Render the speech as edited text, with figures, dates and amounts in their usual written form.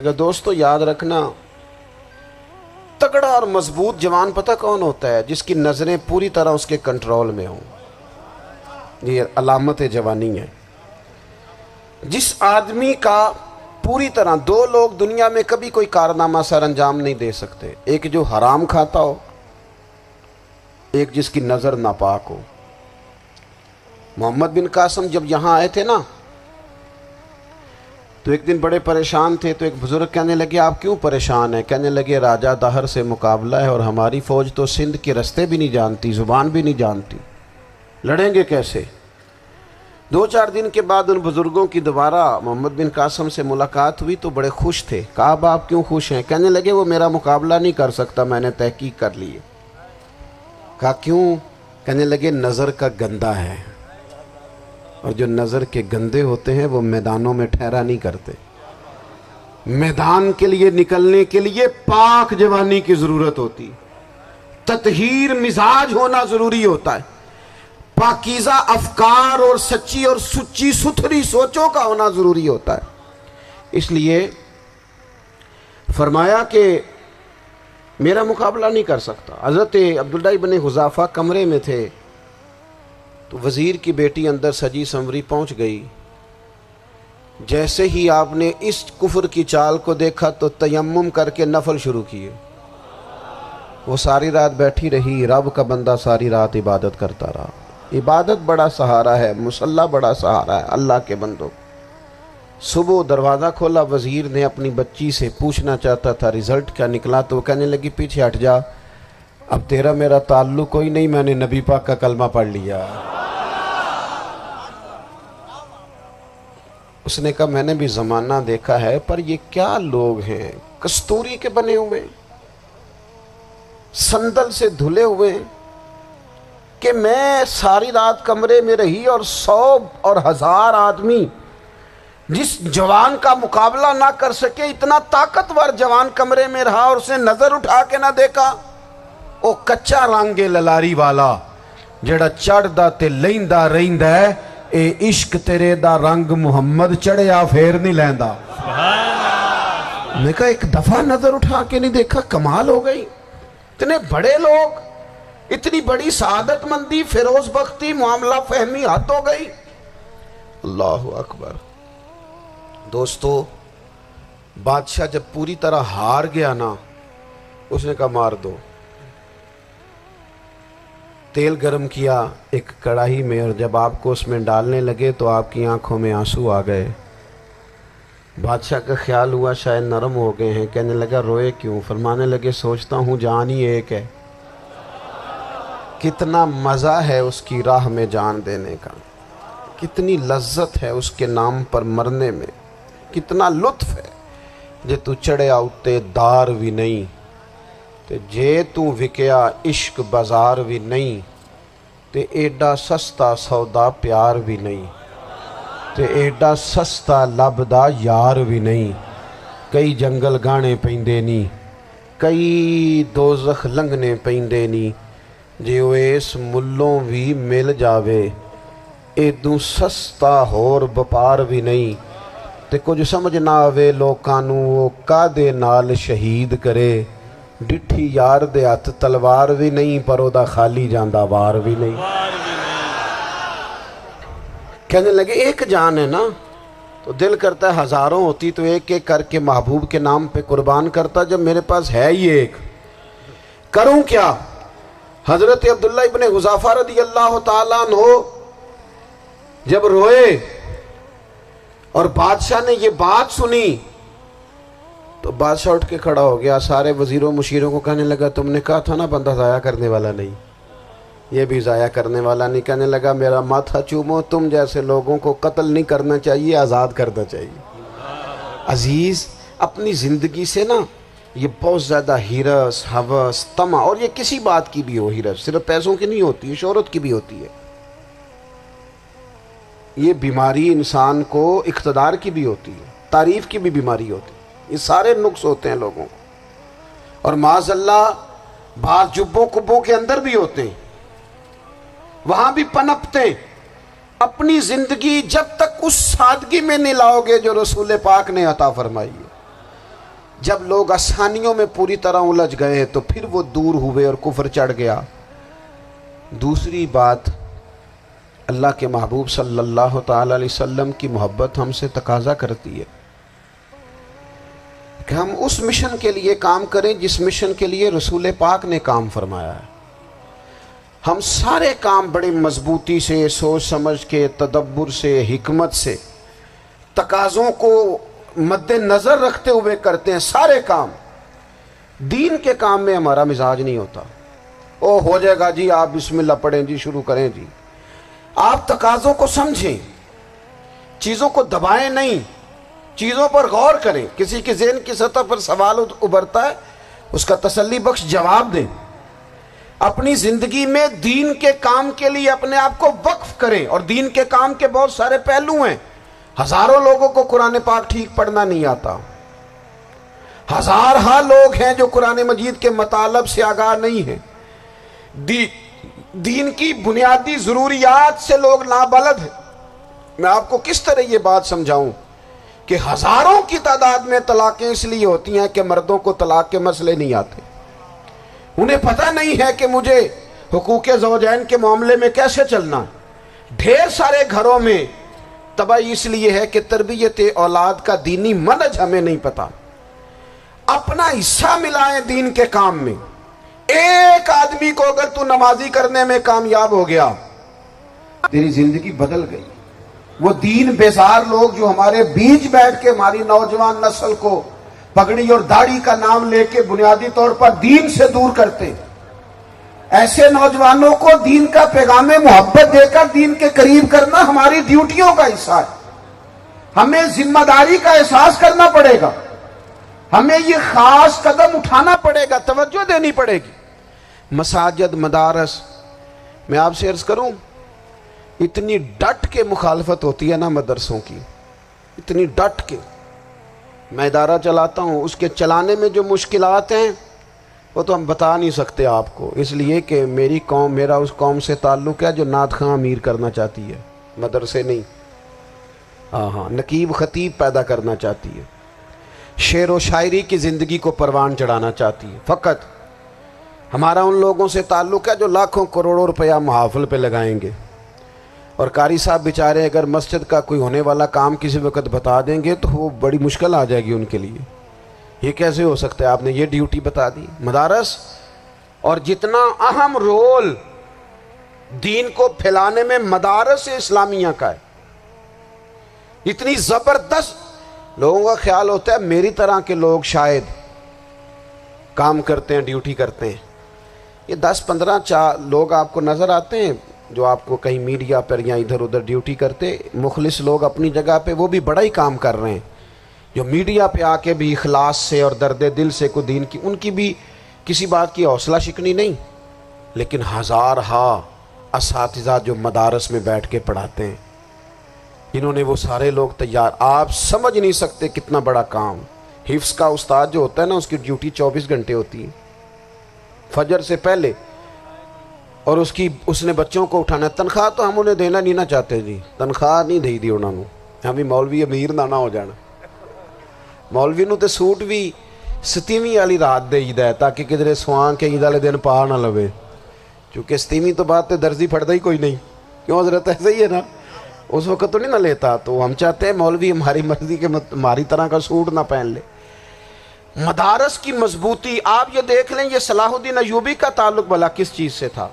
دوستو یاد رکھنا، تگڑا اور مضبوط جوان پتہ کون ہوتا ہے؟ جس کی نظریں پوری طرح اس کے کنٹرول میں ہوں۔ یہ علامت جوانی ہے۔ جس آدمی کا پوری طرح، دو لوگ دنیا میں کبھی کوئی کارنامہ سر انجام نہیں دے سکتے، ایک جو حرام کھاتا ہو، ایک جس کی نظر ناپاک ہو۔ محمد بن قاسم جب یہاں آئے تھے نا تو ایک دن بڑے پریشان تھے، تو ایک بزرگ کہنے لگے آپ کیوں پریشان ہیں؟ کہنے لگے راجہ دہر سے مقابلہ ہے اور ہماری فوج تو سندھ کے رستے بھی نہیں جانتی، زبان بھی نہیں جانتی، لڑیں گے کیسے؟ دو چار دن کے بعد ان بزرگوں کی دوبارہ محمد بن قاسم سے ملاقات ہوئی تو بڑے خوش تھے۔ کہا اب آپ کیوں خوش ہیں؟ کہنے لگے وہ میرا مقابلہ نہیں کر سکتا، میں نے تحقیق کر لی ہے۔ کہا کیوں؟ کہنے لگے نظر کا گندہ ہے، اور جو نظر کے گندے ہوتے ہیں وہ میدانوں میں ٹھہرا نہیں کرتے۔ میدان کے لیے نکلنے کے لیے پاک جوانی کی ضرورت ہوتی، تطہیر مزاج ہونا ضروری ہوتا ہے، پاکیزہ افکار اور سچی اور سچی ستھری سوچوں کا ہونا ضروری ہوتا ہے۔ اس لیے فرمایا کہ میرا مقابلہ نہیں کر سکتا۔ حضرت عبداللہ ابن حذافہ کمرے میں تھے تو وزیر کی بیٹی اندر سجی سنوری پہنچ گئی۔ جیسے ہی آپ نے اس کفر کی چال کو دیکھا تو تیمم کر کے نفل شروع کیے۔ وہ ساری رات بیٹھی رہی، رب کا بندہ ساری رات عبادت کرتا رہا۔ عبادت بڑا سہارا ہے، مصلی بڑا سہارا ہے اللہ کے بندوں۔ صبح دروازہ کھولا، وزیر نے اپنی بچی سے پوچھنا چاہتا تھا رزلٹ کیا نکلا، تو وہ کہنے لگی پیچھے ہٹ جا، اب تیرا میرا تعلق کوئی نہیں، میں نے نبی پاک کا کلمہ پڑھ لیا۔ اس نے کہا میں نے بھی زمانہ دیکھا ہے، پر یہ کیا لوگ ہیں، کستوری کے بنے ہوئے، سندل سے دھلے ہوئے، کہ میں ساری رات کمرے میں رہی اور 100 اور 1000 آدمی جس جوان کا مقابلہ نہ کر سکے، اتنا طاقتور جوان کمرے میں رہا اور اس نے نظر اٹھا کے نہ دیکھا۔ او کچا رنگ للاری والا جڑا چڑھدا تے لیندا رہندا ہے، اے عشق تیرے دا رنگ محمد چڑھیا پھر نہیں لیندا۔ میں کہا ایک دفعہ نظر اٹھا کے نہیں دیکھا، کمال ہو گئی۔ اتنے بڑے لوگ، اتنی بڑی سعادت مندی، فیروز بختی، معاملہ فہمی حد ہو گئی۔ اللہ اکبر۔ دوستو بادشاہ جب پوری طرح ہار گیا نا، اس نے کہا مار دو۔ تیل گرم کیا ایک کڑاہی میں، اور جب آپ کو اس میں ڈالنے لگے تو آپ کی آنکھوں میں آنسو آ گئے۔ بادشاہ کا خیال ہوا شاید نرم ہو گئے ہیں، کہنے لگا روئے کیوں؟ فرمانے لگے سوچتا ہوں جان ہی ایک ہے، کتنا مزہ ہے اس کی راہ میں جان دینے کا، کتنی لذت ہے اس کے نام پر مرنے میں، کتنا لطف ہے۔ جے تو چڑھیا اتے دار بھی نہیں تے جے تو وکیا عشق بازار بھی نہیں، تے ایڈا سستا سودا پیار بھی نہیں، تے ایڈا سستا لبدا یار بھی نہیں۔ کئی جنگل گانے پیندے نہیں، کئی دوزخ لنگنے پیندے نہیں، جے وہ اس ملوں بھی مل جاوے، ایدوں سستا ہور بپار بھی نہیں۔ تے کچھ سمجھ نہ آوے لوکانوں وہ کادے نال شہید کرے، ڈٹھی یار دے ہاتھ تلوار بھی نہیں، پر او دا خالی جاندہ وار بھی نہیں۔ کہنے لگے ایک جان ہے نا، تو دل کرتا ہے ہزاروں ہوتی تو ایک ایک کر کے محبوب کے نام پہ قربان کرتا، جب میرے پاس ہے ہی ایک، کروں کیا؟ حضرت عبداللہ ابن حذافہ رضی اللہ تعالیٰ عنہ جب روئے اور بادشاہ نے یہ بات سنی تو بادشاہ اٹھ کے کھڑا ہو گیا، سارے وزیروں مشیروں کو کہنے لگا تم نے کہا تھا نا بندہ ضائع کرنے والا نہیں، یہ بھی ضائع کرنے والا نہیں۔ کہنے لگا میرا ماتھا چومو، تم جیسے لوگوں کو قتل نہیں کرنا چاہیے، آزاد کرنا چاہیے۔ عزیز اپنی زندگی سے نا یہ بہت زیادہ ہرس، ہوس، طمع، اور یہ کسی بات کی بھی ہو، ہرس صرف پیسوں کی نہیں ہوتی ہے، شہرت کی بھی ہوتی ہے، یہ بیماری انسان کو اقتدار کی بھی ہوتی ہے، تعریف کی بھی بیماری ہوتی ہے، یہ سارے نقص ہوتے ہیں لوگوں کو، اور معاذ اللہ بعض جبوں کبوں کے اندر بھی ہوتے ہیں، وہاں بھی پنپتے ہیں۔ اپنی زندگی جب تک اس سادگی میں نہیں لاؤ گے جو رسول پاک نے عطا فرمائی ہے، جب لوگ آسانیوں میں پوری طرح الجھ گئے تو پھر وہ دور ہوئے اور کفر چڑھ گیا۔ دوسری بات، اللہ کے محبوب صلی اللہ تعالی علیہ وسلم کی محبت ہم سے تقاضا کرتی ہے کہ ہم اس مشن کے لیے کام کریں جس مشن کے لیے رسول پاک نے کام فرمایا ہے۔ ہم سارے کام بڑے مضبوطی سے، سوچ سمجھ کے، تدبر سے، حکمت سے، تقاضوں کو مد نظر رکھتے ہوئے کرتے ہیں سارے کام۔ دین کے کام میں ہمارا مزاج نہیں ہوتا، او ہو جائے گا جی، آپ بسم اللہ پڑھیں جی، شروع کریں جی۔ آپ تقاضوں کو سمجھیں، چیزوں کو دبائیں نہیں، چیزوں پر غور کریں۔ کسی کے ذہن کی سطح پر سوال ابھرتا ہے، اس کا تسلی بخش جواب دیں۔ اپنی زندگی میں دین کے کام کے لیے اپنے آپ کو وقف کریں، اور دین کے کام کے بہت سارے پہلو ہیں۔ ہزاروں لوگوں کو قرآن پاک ٹھیک پڑھنا نہیں آتا، ہزارہ لوگ ہیں جو قرآن مجید کے مطالب سے آگاہ نہیں ہیں، دین کی بنیادی ضروریات سے لوگ نابلد ہیں۔ میں آپ کو کس طرح یہ بات سمجھاؤں کہ ہزاروں کی تعداد میں طلاقیں اس لیے ہوتی ہیں کہ مردوں کو طلاق کے مسئلے نہیں آتے، انہیں پتہ نہیں ہے کہ مجھے حقوق زوجین کے معاملے میں کیسے چلنا ہے۔ ڈھیر سارے گھروں میں تباہی اس لیے ہے کہ تربیت اولاد کا دینی منہج ہمیں نہیں پتا۔ اپنا حصہ ملائیں دین کے کام میں۔ ایک آدمی کو اگر تو نمازی کرنے میں کامیاب ہو گیا، تیری زندگی بدل گئی۔ وہ دین بیزار لوگ جو ہمارے بیچ بیٹھ کے ہماری نوجوان نسل کو پگڑی اور داڑھی کا نام لے کے بنیادی طور پر دین سے دور کرتے، ایسے نوجوانوں کو دین کا پیغام محبت دے کر دین کے قریب کرنا ہماری ڈیوٹیوں کا حصہ ہے۔ ہمیں ذمہ داری کا احساس کرنا پڑے گا، ہمیں یہ خاص قدم اٹھانا پڑے گا، توجہ دینی پڑے گی۔ مساجد، مدارس، میں آپ سے عرض کروں، اتنی ڈٹ کے مخالفت ہوتی ہے نا مدرسوں کی، اتنی ڈٹ کے۔ میں ادارہ چلاتا ہوں، اس کے چلانے میں جو مشکلات ہیں وہ تو ہم بتا نہیں سکتے آپ کو، اس لیے کہ میری قوم، میرا اس قوم سے تعلق ہے جو نعت خواں امیر کرنا چاہتی ہے، مدرسے نہیں۔ ہاں، نقیب خطیب پیدا کرنا چاہتی ہے، شعر و شاعری کی زندگی کو پروان چڑھانا چاہتی ہے۔ فقط ہمارا ان لوگوں سے تعلق ہے جو لاکھوں کروڑوں روپیہ محافل پہ لگائیں گے، اور قاری صاحب بیچارے اگر مسجد کا کوئی ہونے والا کام کسی وقت بتا دیں گے تو وہ بڑی مشکل آ جائے گی ان کے لیے۔ یہ کیسے ہو سکتا ہے، آپ نے یہ ڈیوٹی بتا دی۔ مدارس، اور جتنا اہم رول دین کو پھیلانے میں مدارس اسلامیہ کا ہے، اتنی زبردست، لوگوں کا خیال ہوتا ہے میری طرح کے لوگ شاید کام کرتے ہیں، ڈیوٹی کرتے ہیں۔ یہ 10-15 لوگ آپ کو نظر آتے ہیں جو آپ کو کہیں میڈیا پر یا ادھر ادھر ڈیوٹی کرتے، مخلص لوگ اپنی جگہ پہ، وہ بھی بڑا ہی کام کر رہے ہیں، جو میڈیا پہ آ کے بھی اخلاص سے اور درد دل سے کو دین کی، ان کی بھی کسی بات کی حوصلہ شکنی نہیں۔ لیکن ہزارہ اساتذہ جو مدارس میں بیٹھ کے پڑھاتے ہیں، انہوں نے وہ سارے لوگ تیار، آپ سمجھ نہیں سکتے کتنا بڑا کام۔ حفظ کا استاد جو ہوتا ہے نا، اس کی ڈیوٹی 24 گھنٹے ہوتی ہے، فجر سے پہلے، اور اس نے بچوں کو اٹھانا۔ تنخواہ تو ہم انہیں دینا نہیں نہ چاہتے جی، تنخواہ نہیں دی انہوں نے، ہمیں مولوی امیر نہ ہو جانا۔ مولوی نو تے سوٹ بھی 27ویں والی رات دے ہے تاکہ کدھر سوان کے عید والے دن پا نہ لوے، چونکہ 27ویں تو بات تے درزی پھڑتا ہی کوئی نہیں، کیوں حضرت ایسے ہی ہے نا، اس وقت تو نہیں نہ لیتا۔ تو ہم چاہتے ہیں مولوی ہماری مرضی کے ہماری طرح کا سوٹ نہ پہن لے۔ مدارس کی مضبوطی، آپ یہ دیکھ لیں، یہ صلاح الدین ایوبی کا تعلق بھلا کس چیز سے تھا؟